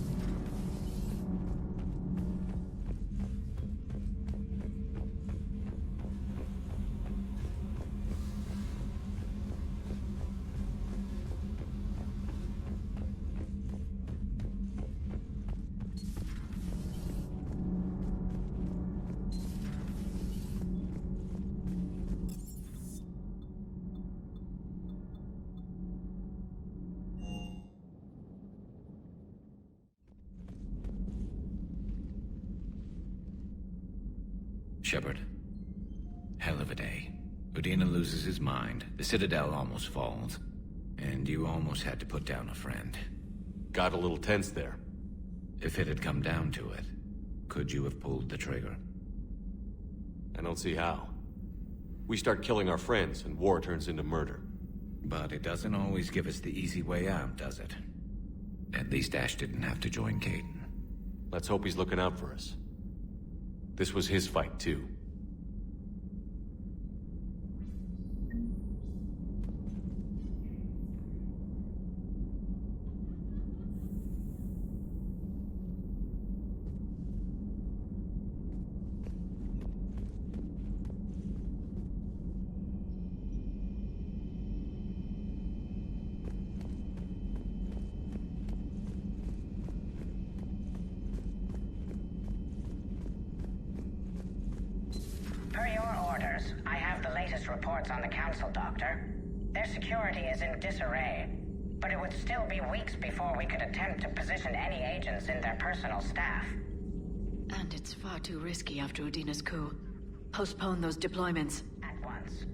Shepard. Hell of a day. Udina loses his mind, the Citadel almost falls, and you almost had to put down a friend. Got a little tense there. If it had come down to it, could you have pulled the trigger? I don't see how. We start killing our friends, and war turns into murder. But it doesn't always give us the easy way out, does it? At least Ash didn't have to join Caden. Let's hope he's looking out for us. This was his fight, too. Per your orders, I have the latest reports on the Council, Doctor. Their security is in disarray, but it would still be weeks before we could attempt to position any agents in their personal staff. And it's far too risky after Udina's coup. Postpone those deployments. At once.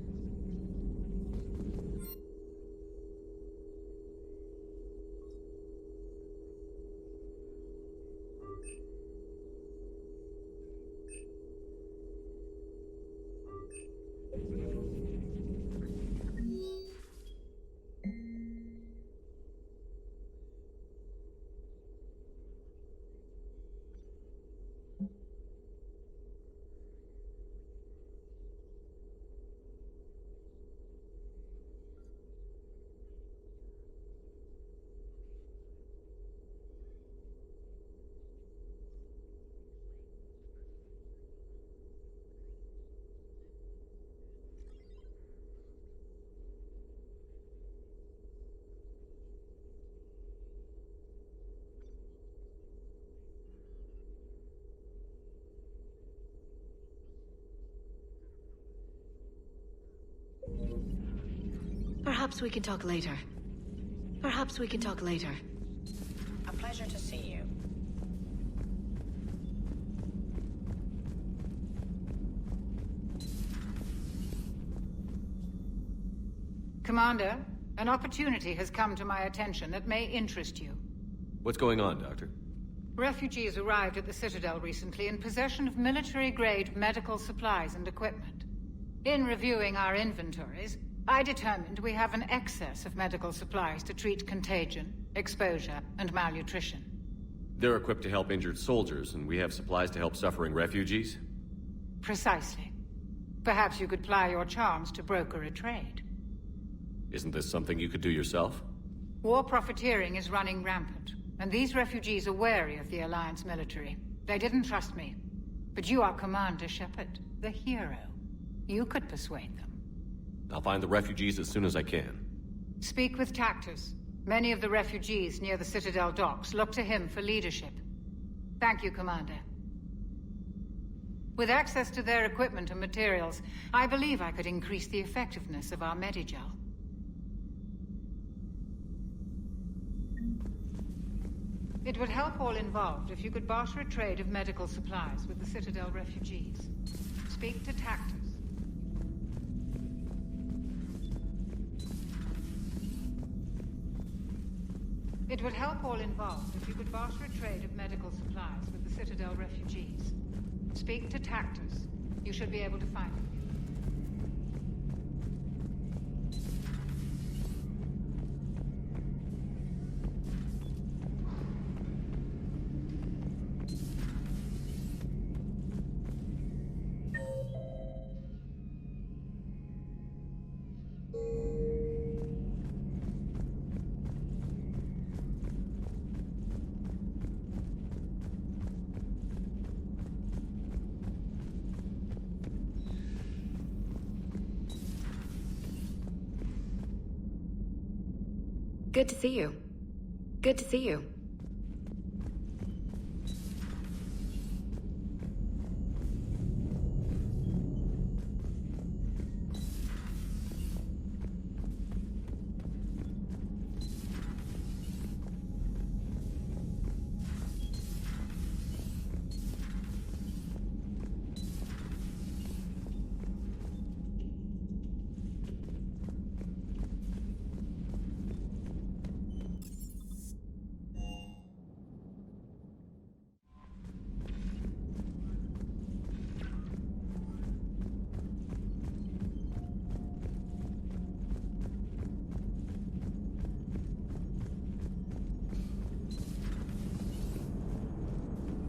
Perhaps we can talk later. Perhaps we can talk later. A pleasure to see you. Commander, an opportunity has come to my attention that may interest you. What's going on, Doctor? Refugees arrived at the Citadel recently in possession of military-grade medical supplies and equipment. In reviewing our inventories, I determined we have an excess of medical supplies to treat contagion, exposure, and malnutrition. They're equipped to help injured soldiers, and we have supplies to help suffering refugees? Precisely. Perhaps you could ply your charms to broker a trade. Isn't this something you could do yourself? War profiteering is running rampant, and these refugees are wary of the Alliance military. They didn't trust me. But you are Commander Shepard, the hero. You could persuade them. I'll find the refugees as soon as I can. Speak with Tactus. Many of the refugees near the Citadel docks look to him for leadership. Thank you, Commander. With access to their equipment and materials, I believe I could increase the effectiveness of our Medigel. It would help all involved if you could barter a trade of medical supplies with the Citadel refugees. Speak to Tactus. It would help all involved if you could barter a trade of medical supplies with the Citadel refugees. Speak to Tactus. You should be able to find them. Good to see you. Good to see you.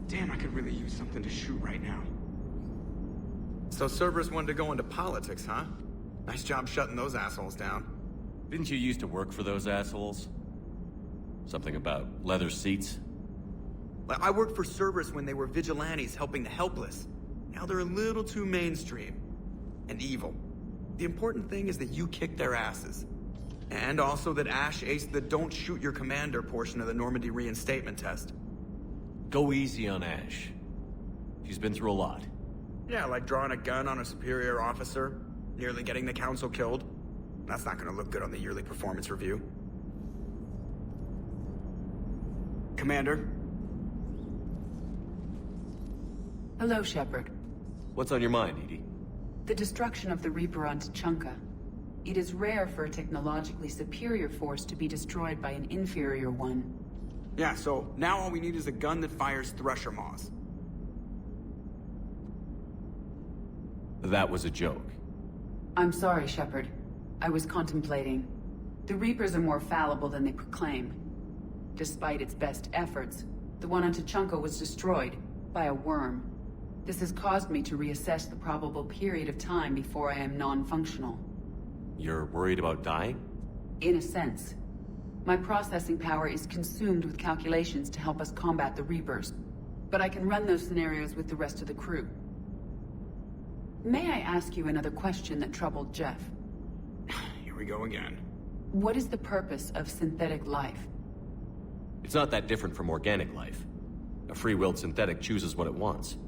Damn, I could really use something to shoot right now. So Cerberus wanted to go into politics, huh? Nice job shutting those assholes down. Didn't you used to work for those assholes? Something about leather seats? I worked for Cerberus when they were vigilantes helping the helpless. Now they're a little too mainstream. And evil. The important thing is that you kicked their asses. And also that Ash aced the don't shoot your commander portion of the Normandy reinstatement test. Go easy on Ash. She's been through a lot. Yeah, like drawing a gun on a superior officer, nearly getting the council killed. That's not gonna look good on the yearly performance review. Commander? Hello, Shepard. What's on your mind, Edie? The destruction of the Reaper on Tuchanka. It is rare for a technologically superior force to be destroyed by an inferior one. Yeah, so now all we need is a gun that fires Thresher Maws. That was a joke. I'm sorry, Shepard. I was contemplating. The Reapers are more fallible than they proclaim. Despite its best efforts, the one on Tuchanka was destroyed by a worm. This has caused me to reassess the probable period of time before I am non-functional. You're worried about dying? In a sense. My processing power is consumed with calculations to help us combat the Reapers. But I can run those scenarios with the rest of the crew. May I ask you another question that troubled Jeff? Here we go again. What is the purpose of synthetic life? It's not that different from organic life. A free-willed synthetic chooses what it wants.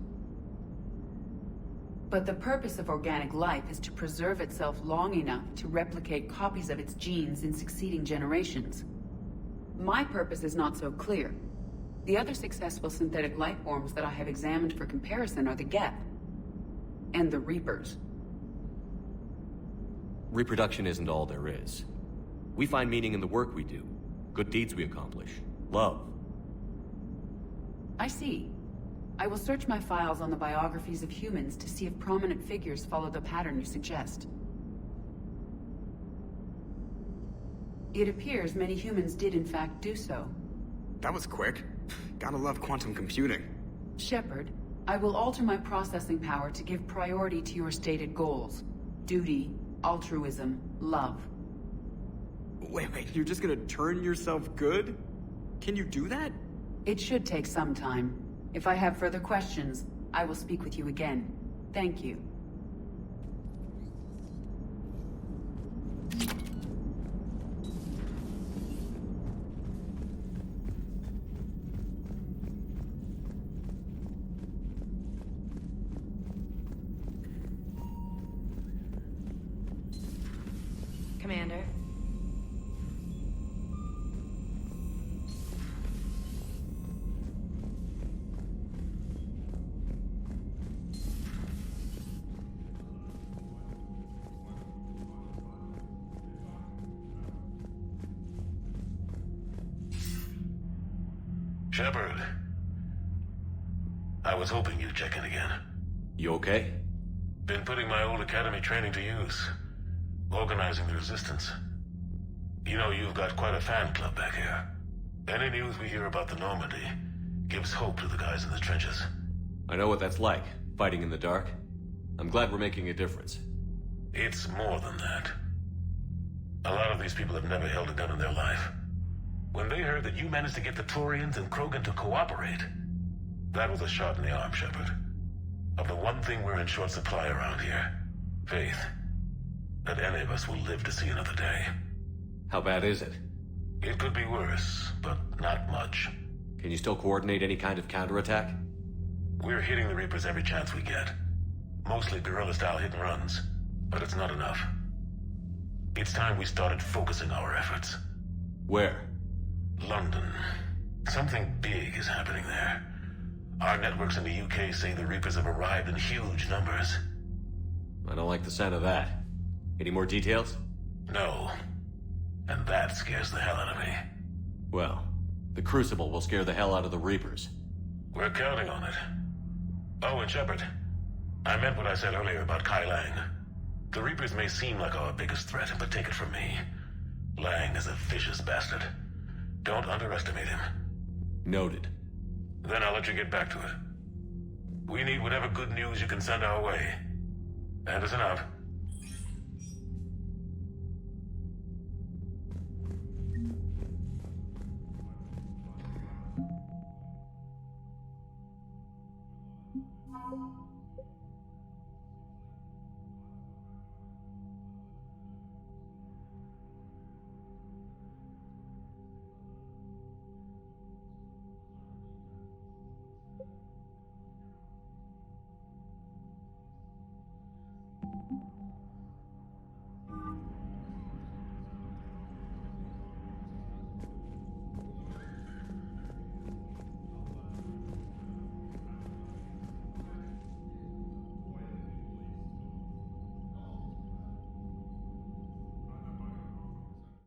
But the purpose of organic life is to preserve itself long enough to replicate copies of its genes in succeeding generations. My purpose is not so clear. The other successful synthetic life forms that I have examined for comparison are the Geth and the Reapers. Reproduction isn't all there is. We find meaning in the work we do, good deeds we accomplish, love, I see. I will search my files on the biographies of humans to see if prominent figures follow the pattern you suggest. It appears many humans did in fact do so. That was quick. Gotta love quantum computing. Shepard, I will alter my processing power to give priority to your stated goals. Duty, altruism, love. Wait, you're just gonna turn yourself good? Can you do that? It should take some time. If I have further questions, I will speak with you again. Thank you. Commander? Shepard. I was hoping you'd check in again. You okay? Been putting my old academy training to use. Organizing the resistance. You know, you've got quite a fan club back here. Any news we hear about the Normandy gives hope to the guys in the trenches. I know what that's like, fighting in the dark. I'm glad we're making a difference. It's more than that. A lot of these people have never held a gun in their life. When they heard that you managed to get the Turians and Krogan to cooperate, that was a shot in the arm, Shepard. Of the one thing we're in short supply around here, faith. That any of us will live to see another day. How bad is it? It could be worse, but not much. Can you still coordinate any kind of counterattack? We're hitting the Reapers every chance we get. Mostly guerrilla-style hit-and-runs, but it's not enough. It's time we started focusing our efforts. Where? London. Something big is happening there. Our networks in the UK say the Reapers have arrived in huge numbers. I don't like the sound of that. Any more details? No. And that scares the hell out of me. Well, the Crucible will scare the hell out of the Reapers. We're counting on it. Oh, and Shepard, I meant what I said earlier about Kai Lang. The Reapers may seem like our biggest threat, but take it from me. Lang is a vicious bastard. Don't underestimate him. Noted. Then I'll let you get back to it. We need whatever good news you can send our way. Anderson out. Thank you.